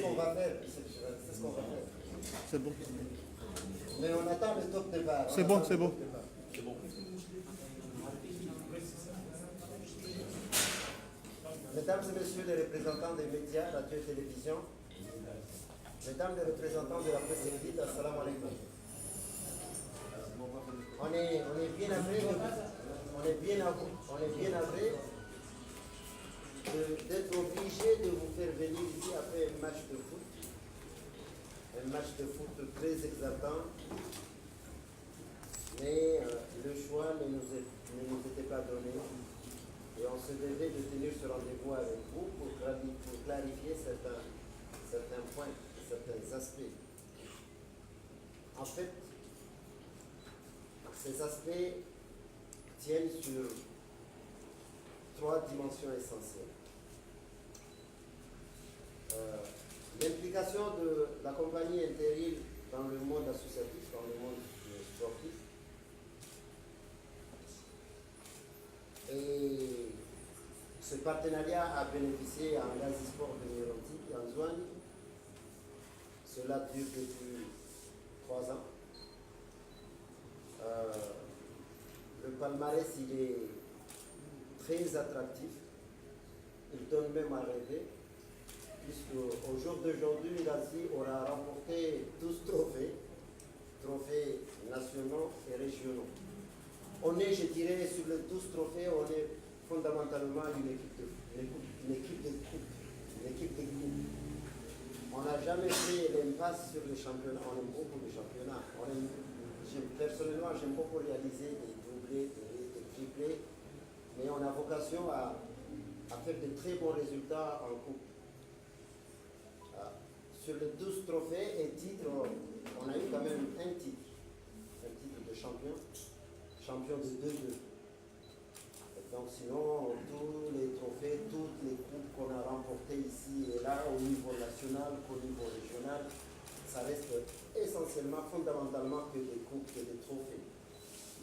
qu'on va faire. C'est ce qu'on va faire. C'est bon. Mais on attend le top départ. C'est bon, c'est bon. Mesdames et messieurs les représentants des médias, radio et télévision, mesdames les représentants de la presse écrite, assalamu alaikum. On est bien navré d'être obligé de vous faire venir ici après un match de foot. Un match de foot très exaltant. Mais le choix ne nous était pas donné. Et on se devait de tenir ce rendez-vous avec vous pour clarifier certains points, certains aspects. En fait, ces aspects tiennent sur 3 dimensions essentielles. L'implication de la compagnie intérim dans le monde associatif, dans le monde sportif, et ce partenariat a bénéficié à Ngazi-Sport de Mironti et en Zouane. Cela dure depuis 3 ans. Le palmarès, il est très attractif. Il donne même à rêver, puisqu'au jour d'aujourd'hui, Ngazi aura remporté 12 trophées nationaux et régionaux. On est, je dirais, sur les 12 trophées, on est fondamentalement une équipe de coupe. On n'a jamais fait l'impasse sur les championnats. On aime beaucoup les championnats. Personnellement, j'aime beaucoup réaliser des doublés, des triplés, mais on a vocation à faire de très bons résultats en coupe. Sur les 12 trophées et titres, on a eu quand même un titre de champion de 2-2. Donc sinon, tous les trophées, toutes les coupes qu'on a remportées ici et là, au niveau national, au niveau régional, ça reste essentiellement, fondamentalement que des coupes, que des trophées.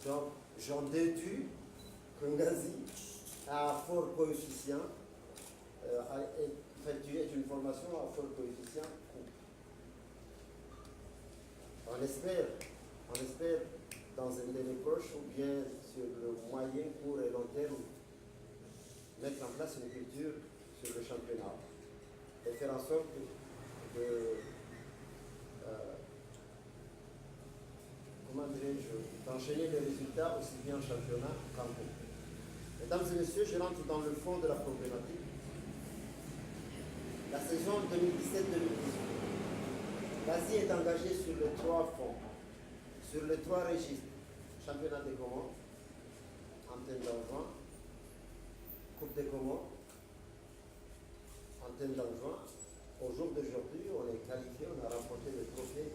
Donc j'en déduis que Ngazi a un fort coefficient, a effectué une formation à fort coefficient coupe. On espère dans un délai proche ou bien sur le moyen, court et long terme, mettre en place une culture sur le championnat et faire en sorte d'enchaîner les résultats aussi bien en championnat qu'en coupe. Mesdames et messieurs, je rentre dans le fond de la problématique. La saison 2017-2018, l'Asie est engagée sur les 3 fonds, sur les 3 registres. Championnat des Comores, antenne d'envoi, Coupe des Comores, antenne d'envoi. Au jour d'aujourd'hui, on est qualifié, on a remporté le trophée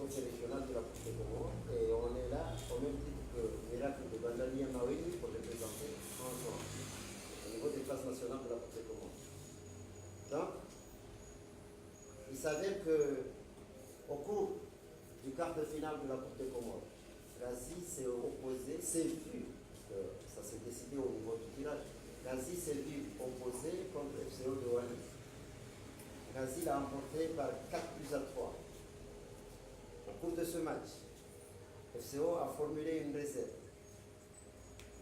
régional de la Coupe des Comores et on est là au même titre que Miracle de Bandali Mawini pour représenter France au niveau des classes nationales de la Coupe des Comores. Donc, il s'avère qu'au cours du quart de finale de la Coupe des Comores, Ngazi s'est opposé, ça s'est décidé au niveau du tirage, Ngazi s'est vu opposé contre FCO de Wani. Ngazi l'a emporté par 4-3. Au cours de ce match, FCO a formulé une réserve.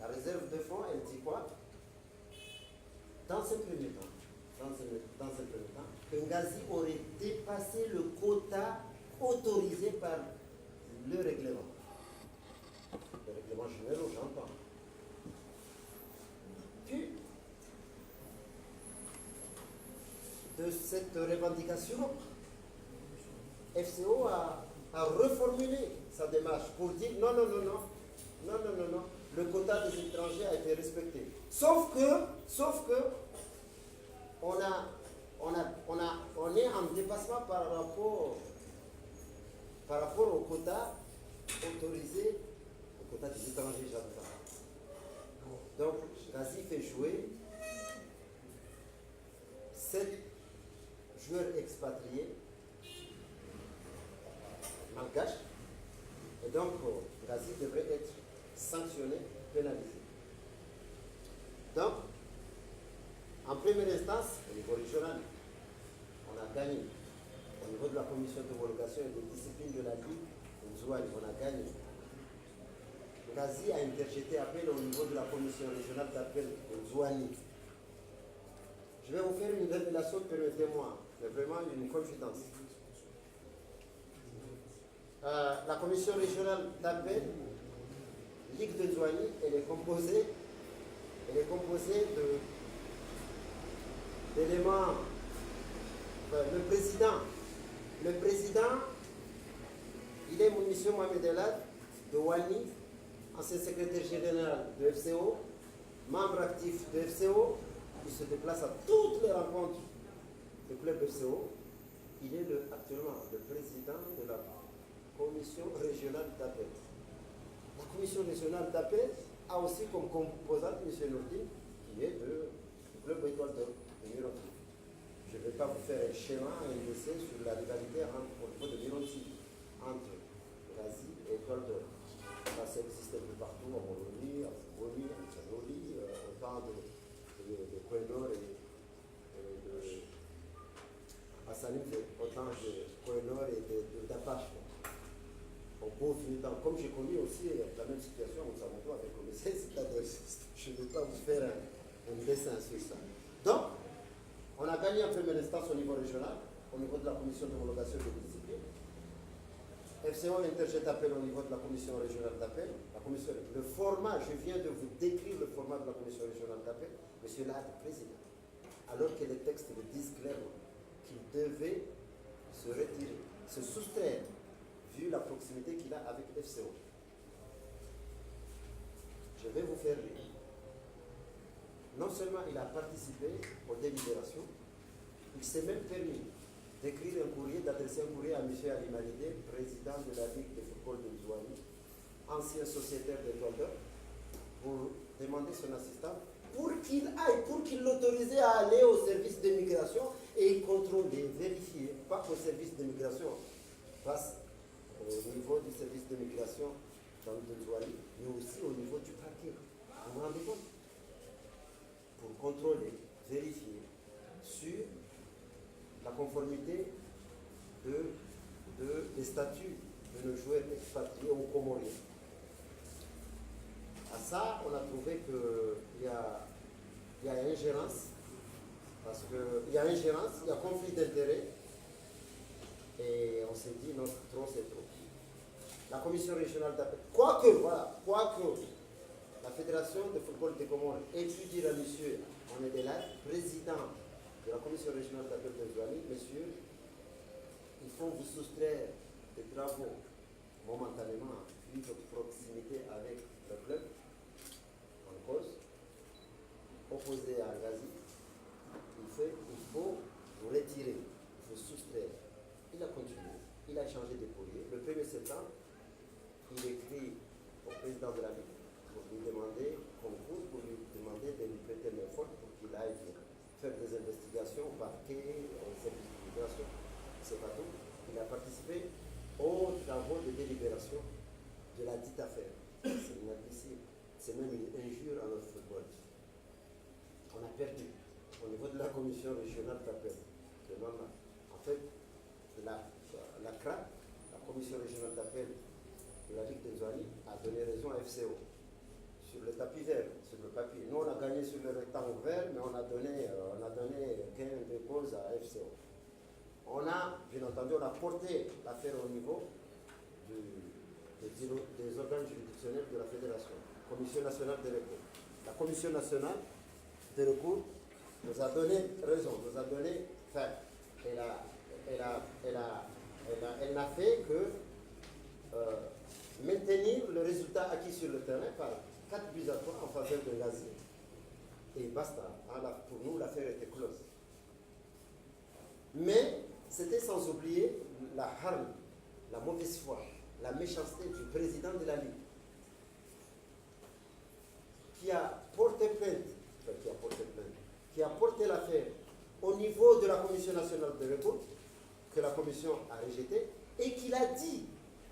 La réserve de fond, elle dit quoi? Dans ce premier temps, que Ngazi aurait dépassé le quota autorisé par le règlement. Le règlement général, j'entends. Puis, de cette revendication, FCO a reformulé sa démarche pour dire non, le quota des étrangers a été respecté. Sauf que on est en dépassement par rapport au quota autorisé, au quota des étrangers, j'entends. Donc, Ngazi fait jouer 7 joueurs expatriés malgaches, et donc Ngazi devrait être sanctionné, pénalisé. Donc, en première instance, au niveau régional, on a gagné. Au niveau de la commission d'homologation et de discipline de la Ligue, Nzouani, on a gagné. Ngazi a interjeté appel au niveau de la commission régionale d'appel Nzouani. Je vais vous faire une révélation, permettez-moi, mais vraiment une confidence. La commission régionale d'appel, Ligue de Nzouani, elle est composée d'éléments. Le président, il est monsieur Mohamed Elad de Wani, ancien secrétaire général de FCO, membre actif de FCO, il se déplace à toutes les rencontres du club FCO. Il est actuellement le président de la commission régionale d'appel. La commission régionale d'appel a aussi comme composante M. Nourdi, qui est du club Étoile d'Or de Mironti. Je ne vais pas vous faire un schéma, un essai sur la rivalité au niveau de Mironti, entre Gazi et Étoile d'Or. Ça existe un peu partout, en Moroni, en Fouoni, en Tchanoli, autant de Koenor et de Assalim, autant de Koenor et d'Apache. Au beau temps, comme j'ai connu aussi la même situation au Samoto avec le médecin, c'est-à-dire, je ne vais pas vous faire un dessin sur ça. Donc, on a gagné en première instance au niveau régional, au niveau de la commission d'homologation de discipline. FCO interjette appel au niveau de la commission régionale d'appel. Le format, je viens de vous décrire le format de la commission régionale d'appel. Monsieur Lad, président, alors que les textes le disent clairement qu'il devait se retirer, se soustraire, vu la proximité qu'il a avec FCO. Je vais vous faire rire. Non seulement il a participé aux délibérations, il s'est même permis d'écrire un courrier, d'adresser un courrier à M. Ali Malidé, président de la Ligue de football de Nzouani, ancien sociétaire d'Étoile d'Or, pour demander son assistance, pour qu'il l'autorise à aller au service de migration et contrôler, vérifier, pas qu'au service de migration, passe au niveau du service de migration dans le Nzouani, mais aussi au niveau du parquet. Vous vous rendez compte? Pour contrôler, vérifier sur la conformité des statuts de nos joueurs expatriés aux Comoriens. À ça, on a trouvé qu'il y a ingérence, parce qu'il y a ingérence, il y a conflit d'intérêts, et on s'est dit non, trop c'est trop. La commission régionale d'appel, quoique la Fédération de football des Comores étudie à monsieur Mohamed Elad, président de la commission régionale d'appel de Nzouani, monsieur, il faut vous soustraire des travaux momentanément, vu votre proximité avec le club en cause, opposé à Gazi, il faut vous retirer, vous soustraire. Il a continué, il a changé de courrier. Le 1er septembre, il écrit au président de la Ligue pour lui demander concours, pour lui demander de lui prêter main forte pour qu'il aille faire des investigations au parquet, au service d'immigration, c'est pas tout. Il a participé aux travaux de délibération de la dite affaire. C'est inadmissible. C'est même une injure à notre football. On a perdu au niveau de la commission régionale d'appel de Mama. En fait, la CRAC, la commission régionale d'appel de la Ligue de Nzouani, a donné raison à FCO sur le tapis vert, sur le papier. Nous, on a gagné sur le rectangle vert, mais on a donné gain de cause à FCO. On a, bien entendu, on a porté l'affaire au niveau des organes juridictionnels de la Fédération, Commission nationale des recours. La Commission nationale des recours nous a donné raison, nous a donné, enfin, elle n'a fait que maintenir le résultat acquis sur le terrain par 4 buts à 3 en faveur de Gazi. Et basta. Pour nous, l'affaire était close. Mais c'était sans oublier la hargne, la mauvaise foi, la méchanceté du président de la Ligue, qui a porté plainte, qui a porté l'affaire au niveau de la Commission nationale de recours, que la Commission a rejeté, et qu'il a dit,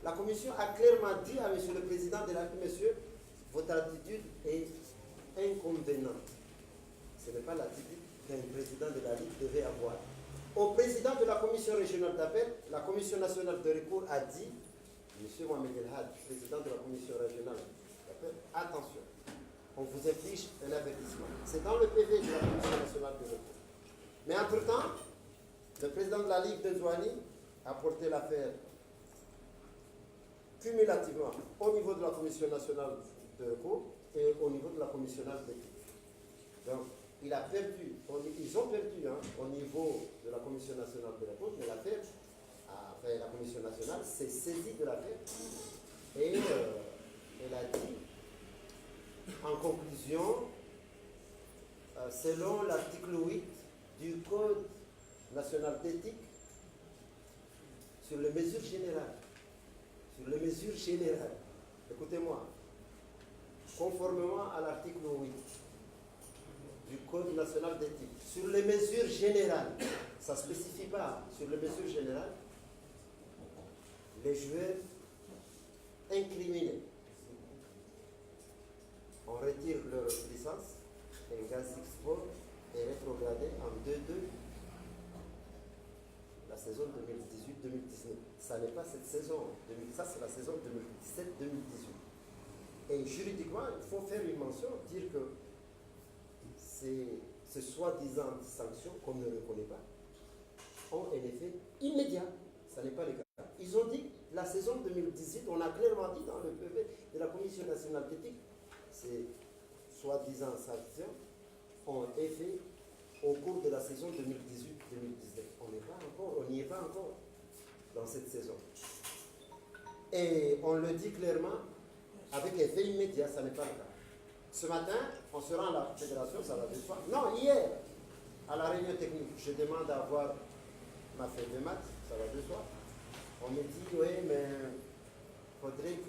la Commission a clairement dit à monsieur le président de la Ligue, monsieur, votre attitude est inconvéniente. Ce n'est pas l'attitude qu'un président de la Ligue devait avoir. Au président de la commission régionale d'appel, la commission nationale de recours a dit, M. Mohamed El Had, président de la commission régionale d'appel, attention, on vous inflige un avertissement. C'est dans le PV de la commission nationale de recours. Mais entre-temps, le président de la Ligue de Zouani a porté l'affaire cumulativement au niveau de la commission nationale de recours et au niveau de la commission nationale d'éthique. Donc, il a perdu, ils ont perdu au niveau de la commission nationale de recours, mais l'affaire, enfin, la commission nationale s'est saisie de l'affaire et elle a dit, en conclusion, selon l'article 8 du Code national d'éthique, sur les mesures générales, écoutez-moi, conformément à l'article 8 du Code national d'éthique, sur les mesures générales, ça ne spécifie pas, sur les mesures générales, les joueurs incriminés, on retire leur licence, et Gazik Sport est rétrogradé en 2-2 la saison 2018-2019. Ça n'est pas cette saison, ça c'est la saison 2017-2018. Et juridiquement, il faut faire une mention, dire que ces soi-disant sanctions qu'on ne reconnaît pas ont un effet immédiat. Ça n'est pas le cas. Ils ont dit la saison 2018, on a clairement dit dans le PV de la Commission nationale d'éthique, ces soi-disant sanctions ont effet au cours de la saison 2018-2019. On n'y est pas encore dans cette saison. Et on le dit clairement, avec effet immédiat, ça n'est pas le cas. Ce matin, on se rend à la fédération, ça va de soi. Non, hier, à la réunion technique, je demande à avoir ma feuille de maths, ça va de soi. On me dit, oui, mais faudrait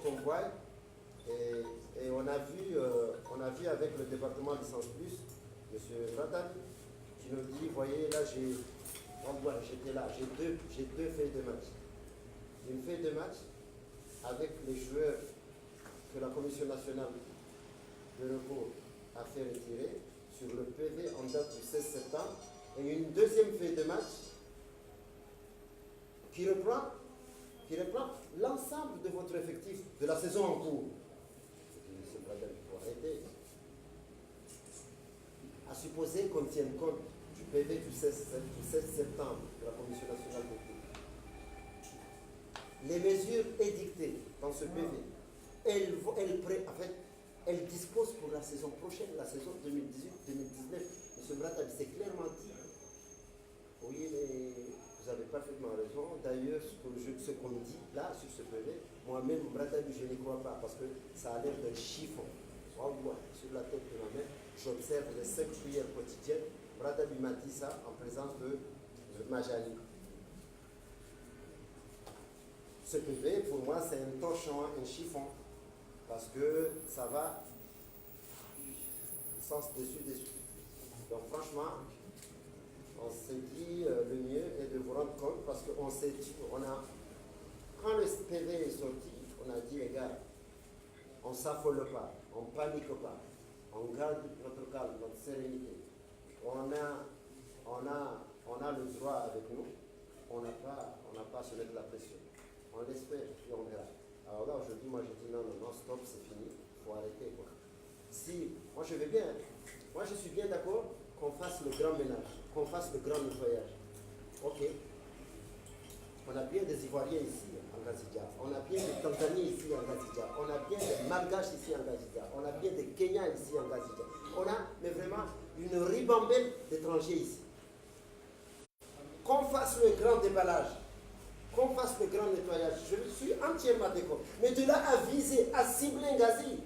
qu'on voie. Et on a vu avec le département licence plus, M. Radan, qui nous dit, voyez, là, j'étais là, j'ai deux feuilles de match. Une feuille de match avec les joueurs que la Commission nationale de recours a fait retirer sur le PV en date du 16 septembre, et une deuxième feuille de match qui reprend l'ensemble de votre effectif de la saison en cours. M. Bradel, il faut arrêter. À supposer qu'on tienne compte du PV du 16 septembre de la Commission nationale de recours. Les mesures édictées dans ce PV, elles disposent pour la saison prochaine, la saison 2018-2019. M. Bradel s'est clairement dit. Oui, mais vous avez parfaitement raison. D'ailleurs, ce qu'on dit là, sur ce PV, moi-même, Bradabi, je n'y crois pas, parce que ça a l'air d'un chiffon. Sur la tête de ma mère, j'observe les 5 prières quotidiennes. Bradabi m'a dit ça en présence de Majani. Ce PV, pour moi, c'est un torchon, un chiffon, parce que ça va sens dessus. Donc, franchement, on s'est dit le mieux est de vous rendre compte parce qu'on s'est dit, quand le PV est sorti, on a dit, les gars, on ne s'affole pas, on ne panique pas, on garde notre calme, notre sérénité. On a le droit avec nous, on n'a pas à se mettre la pression. On l'espère, puis on verra. Alors là, aujourd'hui, moi, je dis non, stop, c'est fini, il faut arrêter, quoi. Si, moi, je vais bien, moi, je suis bien d'accord qu'on fasse le grand ménage, qu'on fasse le grand nettoyage. Ok. On a bien des Ivoiriens ici, en Gazidja. On a bien des Tanzaniens ici, en Gazidja. On a bien des Malgaches ici, en Gazidja. On a bien des Kenyans ici, en Gazidja. On a, mais vraiment, une ribambelle d'étrangers ici. Qu'on fasse le grand déballage, qu'on fasse le grand nettoyage. Je suis entièrement d'accord. Mais de là à viser, à cibler Ngazi.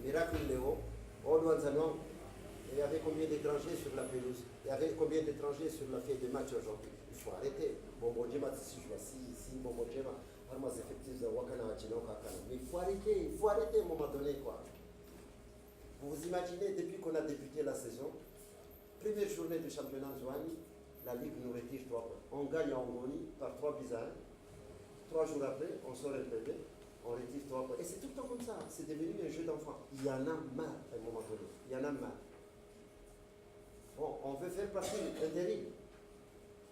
Miracle Léo, il y avait combien d'étrangers sur la pelouse? Il y avait combien d'étrangers sur la feuille de match aujourd'hui? Il faut arrêter. Bon, si je vois si bon, effectifs de Wakana, mais il faut arrêter à un moment donné, quoi. Vous vous imaginez, depuis qu'on a débuté la saison, première journée du championnat Zouani, la Ligue nous retire 3 points. On gagne en Ngoni par 3 buts à 1. 3 jours après, on sort le PV, on retire 3 points. Et c'est tout le temps comme ça. C'est devenu un jeu d'enfant. Il y en a marre à un moment donné. Il y en a marre. Bon, on veut faire partie intérim.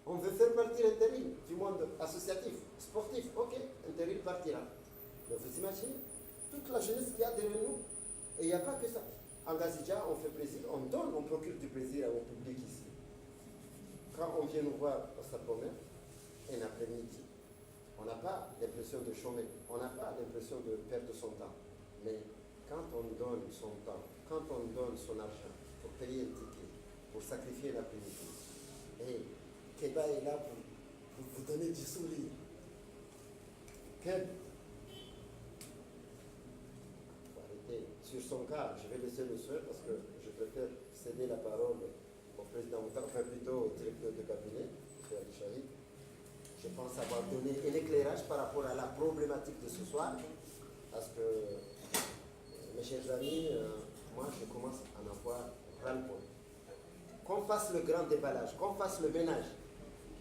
On veut faire partie intérim du monde associatif, sportif. Ok, intérim partira. Mais vous imaginez toute la jeunesse qu'il y a derrière nous. Et il n'y a pas que ça. En Gazidja, on fait plaisir, on donne, on procure du plaisir au public ici. Quand on vient nous voir au Stade Bomber, un après-midi, on n'a pas l'impression de chômer, on n'a pas l'impression de perdre son temps. Mais quand on donne son temps, quand on donne son argent pour payer un ticket, pour sacrifier l'après-midi, et Keba est là pour vous donner du sourire. Sur son cas, je vais laisser le soeur parce que je préfère céder la parole au président Ouattara, enfin plutôt au directeur de cabinet, M. Ali Chahid. Je pense avoir donné un éclairage par rapport à la problématique de ce soir, parce que, mes chers amis, moi je commence à en avoir ras-le-bol. Qu'on fasse le grand déballage, qu'on fasse le ménage.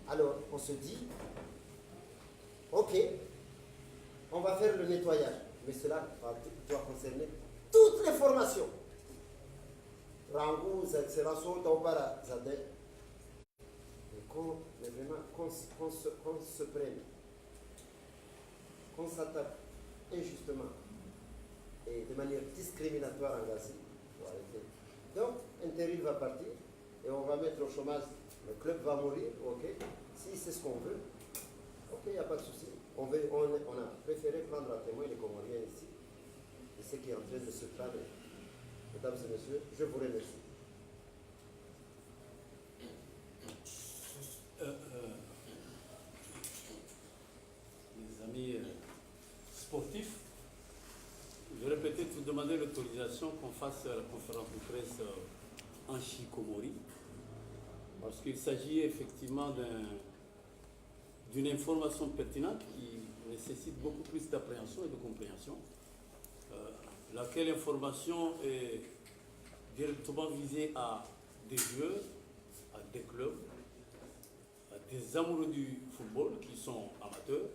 Alors on se dit, ok, on va faire le nettoyage, mais cela doit concerner toutes les formations. Rangou, Zelasso, Taubara, Zadeh. Mais vraiment, qu'on se prenne, qu'on s'attaque injustement et de manière discriminatoire en Gazi, il faut arrêter. Donc, Intérim va partir et on va mettre au chômage, le club va mourir, ok. Si c'est ce qu'on veut, ok, il n'y a pas de souci. On a préféré prendre à témoin les Comoriens ici, et ce qui est en train de se tramer. Mesdames et messieurs, je vous remercie. Les amis sportifs, je répétais tout demander l'autorisation qu'on fasse la conférence de presse en Chikomori, parce qu'il s'agit effectivement d'une information pertinente qui nécessite beaucoup plus d'appréhension et de compréhension, laquelle information est directement visée à des joueurs, à des clubs, à des amoureux du football qui sont amateurs,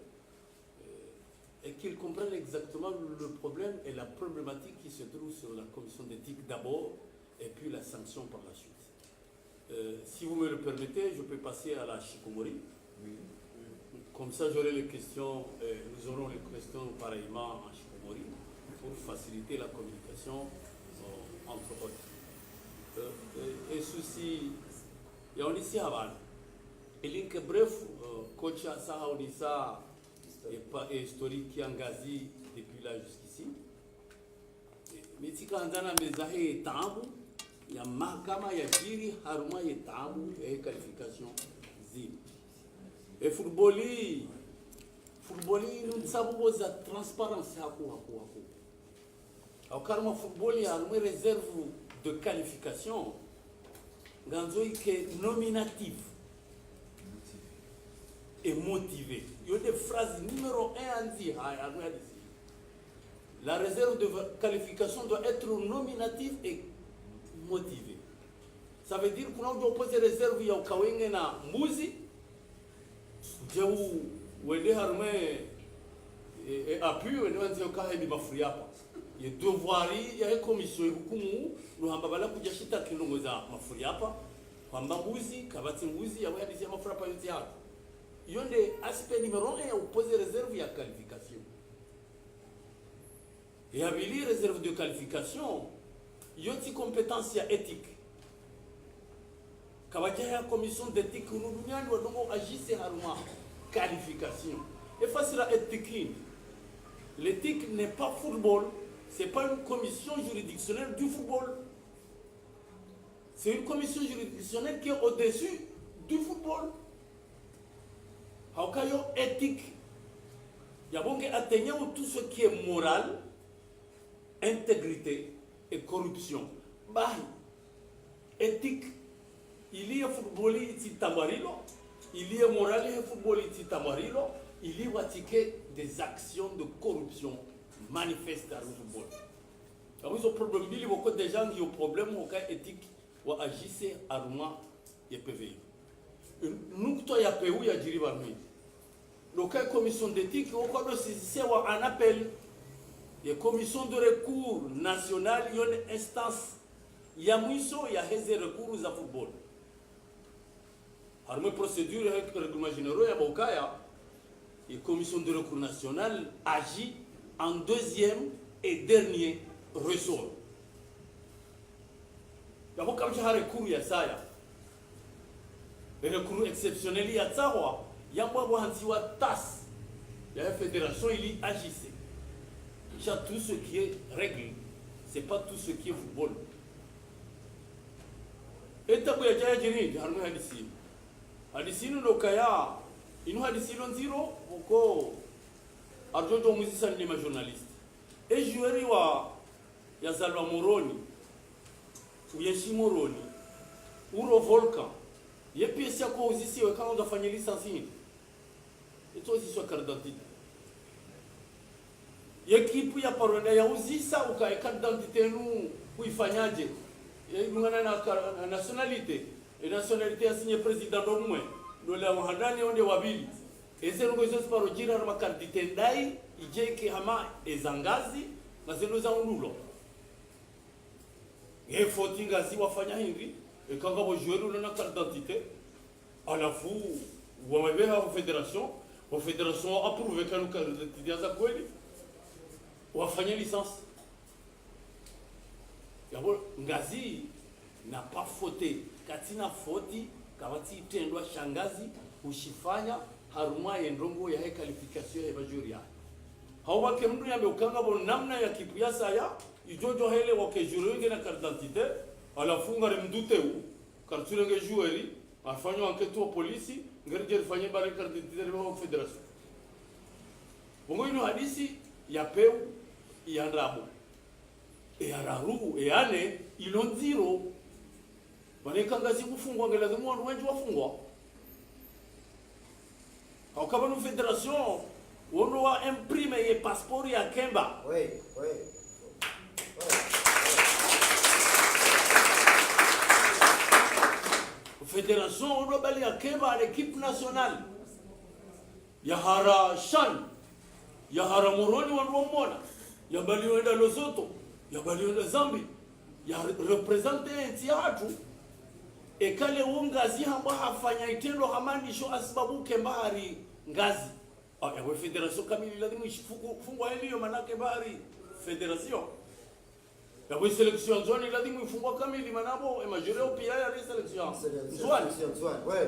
et qu'ils comprennent exactement le problème et la problématique qui se trouve sur la commission d'éthique d'abord, et puis la sanction par la suite. Si vous me le permettez, je peux passer à la Chikomori. Oui. Comme ça, j'aurai les questions, nous aurons les questions pareillement en Chikomori pour faciliter la communication entre autres. Et ceci, il y a un ici avant. Et link bref, coach ça on dit ça et historique qui engagé depuis là jusqu'ici. Mais si quand on a mes arrêts tambour, il y a mahakama, il y a jiri, haruma, il y a tambour et qualification zim. Et football, nous savons la transparence à quoi. Alors quand football, il y a une réserve de qualification, ganzoi qui est nominatif et motivé. Il y a des phrases numéro 1 en dit, la réserve de qualification doit être nominative et motivée. Ça veut dire qu'on doit poser réserve, il y a un kawenge na mouzi, jau wende harme et appui, wende wanzi okahe ni mafuriapa. Il y a devoirs, il y a une commission, nous avons la kujashita kilongoza mafuriapa, kwamba mbuzi, kabati mbuzi, ya wadi ya mafuriapa yote hapa. Il y a des aspects numéro 1 où poser réserve à qualification. Et à la réserve de qualification, il y a des compétences éthiques. Quand il y a une commission d'éthique, nous devons agir sur la qualification. Et face à l'éthique, l'éthique n'est pas football, ce n'est pas une commission juridictionnelle du football. C'est une commission juridictionnelle qui est au-dessus du football. Il y a éthique, il y a atteindre tout ce qui est moral, intégrité et corruption. Bah, éthique, il y a football ici tamarilo, il y a moral et football ici tamarilo, il y a des actions de corruption manifestes dans le football. Alors, il y a un problème, il y a beaucoup de gens qui ont un problème éthique ou agissent à Rouma et PVI. Nous, il y a PVI, il y a Djiribarmi. Donc, la commission d'éthique, c'est un appel. Il y a une commission de recours nationale, il y a une instance. Il y a un recours au football. harme procédure avec le règlement général ya bokaya et commission de recours nationale agit en deuxième et dernier ressort. D'abord, comme j'ai un recours, il y a ça. Le recours exceptionnel, il y a ça. Il y a un TAS. Il y a la fédération, il y agissait. Il y a tout ce qui est règle. Ce n'est pas tout ce qui est football. Et tu as dit, il y a un hadisi. Hadisi, nous avons hadisi, zéro. Arjojo musicien ni journaliste. Et joueur ya Zalwa Moroni, ou Yeshi Moroni, ou le Volcan. Il y a pièce à cause ici quand on a fait une licence. Et toi aussi sur carte d'identité. Il y a qui peut y avoir il y a aussi ça ou carte d'identité nous pour y faire nager. Il y a une nationalité. Et nationalité a signé président au moins. Nous l'avons handani on est wabili. Et c'est nous que par ojira na carte d'identité ndai ije ki hama ezangazi na zenu za unulo. Et faut ngazi wafanya hivi et quand vous jouez na carte d'identité à la fou ou on va la fédération approuve quand nous carte d'identité za kweli wafanya licence. Yabo ngazi n'a pas fauté katina fauti kawati itendwa shangazi ushifanya haruma yendongo ya qualification ya bajuria hawa kemndu ya meukanga bo namna ya kipuyasa ya ijojo hele wakejurenge na carte d'identité alafunga remdute u karturenge joueri afanywa enquête au polisi ngerje fanye bare carte d'identité wa fédération bongo ino hadisi ya peu ya ndabo e araru e ane ilonziro banekanga zikufungwa ngela zimwandu wengi wafungwa. Au cas où fédération, on doit imprimer les passeports à Kemba. Oui. Fédération, on doit aller à Kemba à l'équipe nationale. Yahara Shan, Yahara Moroni, on doit mona. Yabali dans Lesotho, Yabali dans Zambie. Il y a représenté un théâtre. Et quand les Ngazi hamba hafanya itendo hamandisho asibabu kembari ngazi. Ah, ya fédération kamili lazima ifungwa hiyo manake bari fédération. Ya sélection zone lazima ifungwa kamili manabo majoreo pia ya sélection. Zone. Ouais.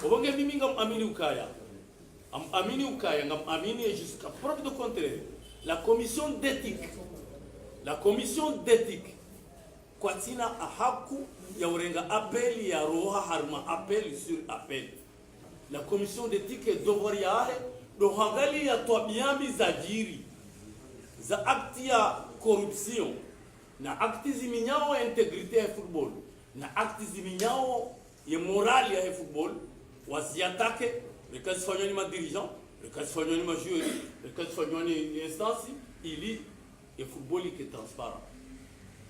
Obonge mimi ngam amini ukaya. Amini ukaya ngam amini jusqu'à preuve de contraire. La commission d'éthique kwa tina ahaku ya urenga appel ya roha harma appel sur appel. La commission d'éthique est devoir yahe do hangali ya tobiami za jiri za akti ya corruption na akti ziminyao ya integrité ya football na akti ziminyao ya morale ya football wasiatake le cas fanyoni ma dirigeant le cas fanyoni ma joueur le cas fanyoni instance ili et football qui est transparent.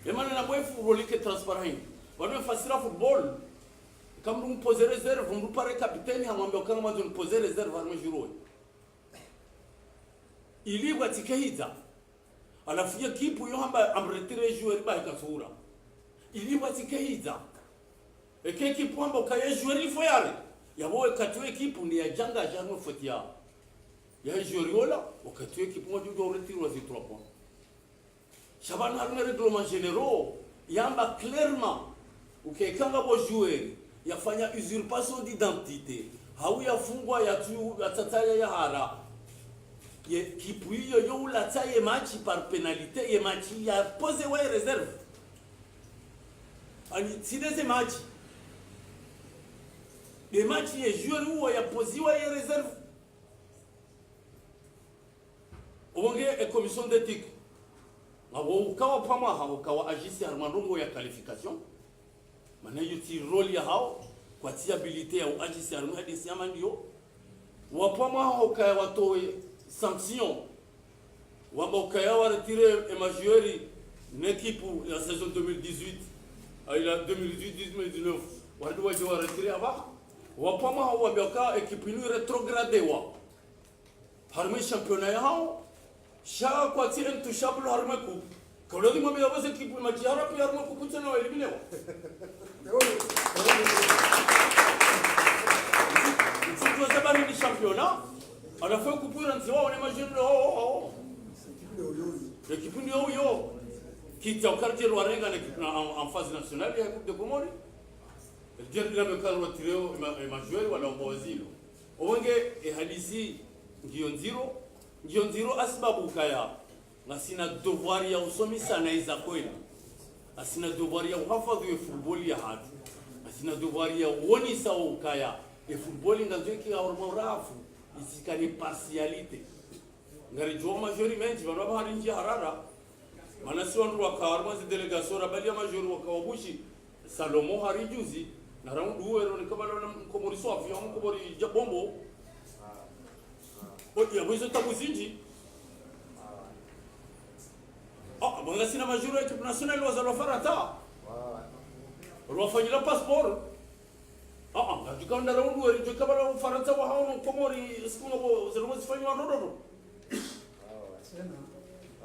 Et maintenant, le football qui est transparent. On va faire football. Quand vous me posez réserve, vous me parlez capitaine, quand vous me posez réserve, vous me jouez. Il y a des gens à la fin qui pour retirer joueur par Kasura. Il y a des gens et qui pour joueur il faut y aller. Il y a quatre équipes où il y a Djanga Django Fotia. Il y a un joueur là, ou quatre équipes où on retire les 3 points. Chaban a un règlement général, il y a clairement où quelqu'un va jouer, il y a une usurpation d'identité. Il y a fungwa ya tu atataya ya hara. Qui puis yo la taille match par pénalité et match il a posé ouais réserve. Ani si des matchs. Les matchs les joueurs où il a posé ouais réserve. Au moins la commission d'éthique ukawa pama ukawa agisi harmandongo ya qualification maana yuti role ya hao kwa tiabilité ya agisi harmandisi ama ndio wapama ukawa watoe sanction wamba ukawa retirer majori une équipe la saison 2018 ila 2018-2019 wadu wa retirer aba wapama wambeka équipe ni rétrogradé wa harmi championnat ya hao Chaque fois que tu intouchable harme coupe Kalau di mobil apa sih kipu macam harap biar mau kukucen awal ini lewa. Si tu as pas mis championnat, à la fois couper un tiroir on imagine l'équipe de yo qui t'a encore tiré en phase nationale il y a coupe de Comores. Le dernier me calme trio et ma joueur wala mbozilo. Owange e halisi ngionziro asbabu kaya ngasina devoir ya usomi sana iza kwela. Asina devoir ya uhafadhu ya football ya hatu. Asina devoir ya woni sawa kaya e football ngazwe ki awra rafu isikani partialité. Ngari jo majority bana bahari nji harara. Manasi wandu wakarma zi delegation rabali ya majori wakawabushi Salomo hari juzi na raundu uwero ni kama na mkomori swafi ya mkomori jabombo ya mwizo tabu zinji mwanga sina majuru ya ekipu nasionali wazalo farata rwafanyila passport ngajuka na raundu uwero jo kama na farata wa hao mkomori siku ngabo zelo zifanyiwa rododo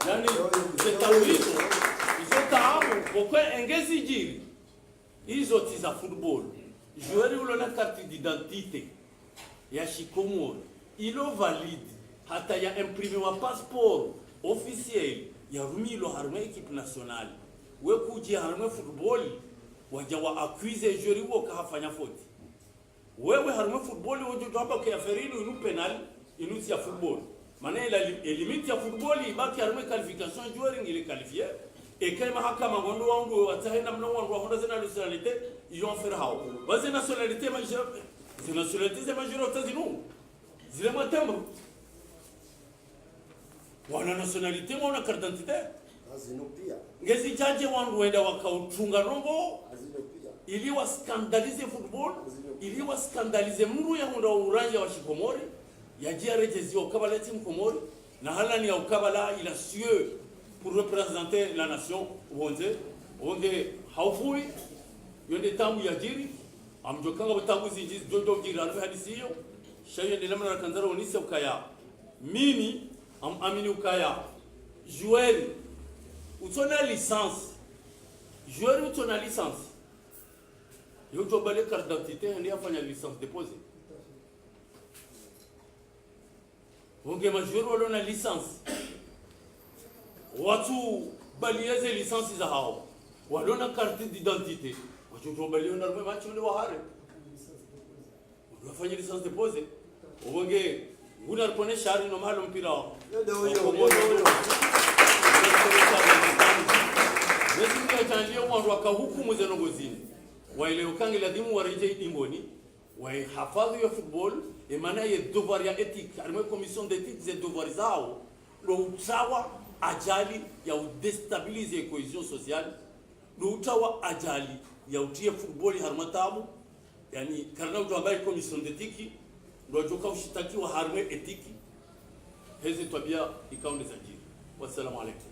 yani zetawito izotaamu kokwe engezi jiri hizo tiza football joueur ulona carte d'identité ya Shikomori ilo valide hata ya imprimer wa passeport officiel ya rumilo harma équipe nationale we kuji harma football waja wa accuse joueur wo ka hafanya faute wewe harma football wojo hapa kwa ferino inu penal inu ya football maana ila limite ya football ibaki harma qualification joueur ngile qualifier. Et quand mahakama ngondo wangu watahenda mno wangu honda zina nationalité ils ont fait hao baze nationalité majeure c'est nationalité c'est majeure aux États-Unis zile matembo wana nationalité wana carte d'identité azino pia ngezi jaje wangu wenda wakautunga rombo azino pia ili wa scandaliser football ili wa scandaliser mru ya honda uranja wa Shikomori ya jiarejezi okabala timu Komori na halani ya ukabala ila cieux pour représenter la nation onde haufui yonde tamu ya jiri amjokanga batamu zinji jojo jiri alfa hadisiyo shayo de lamna kanzara onisa ukaya mimi am amini ukaya joueur utona licence joueur utona licence yo to bale carte d'identité ndi afanya licence déposée onge ma joueur wala licence watu balieze lisansi za hao walona carte d'identité watu baliona rume machi ni wahare wafanya lisansi déposée uwenge nguna ripone shari no mahalo mpira nesi ya chanjia wandu wakahukumu zeno gozini waile ukangi ladimu wareje idimboni wai hafadhi ya football emana ye devoir ya éthique arme commission d'éthique ze devoir zao lo utsawa ajali ya udestabilize cohesion sociale lo utawa ajali ya utie football harmatabu yani karna uto ambaye commission d'éthique lo joka ushitakiwa harme ethique hezi tabia ikaunde za jiri. Wassalamu alaikum.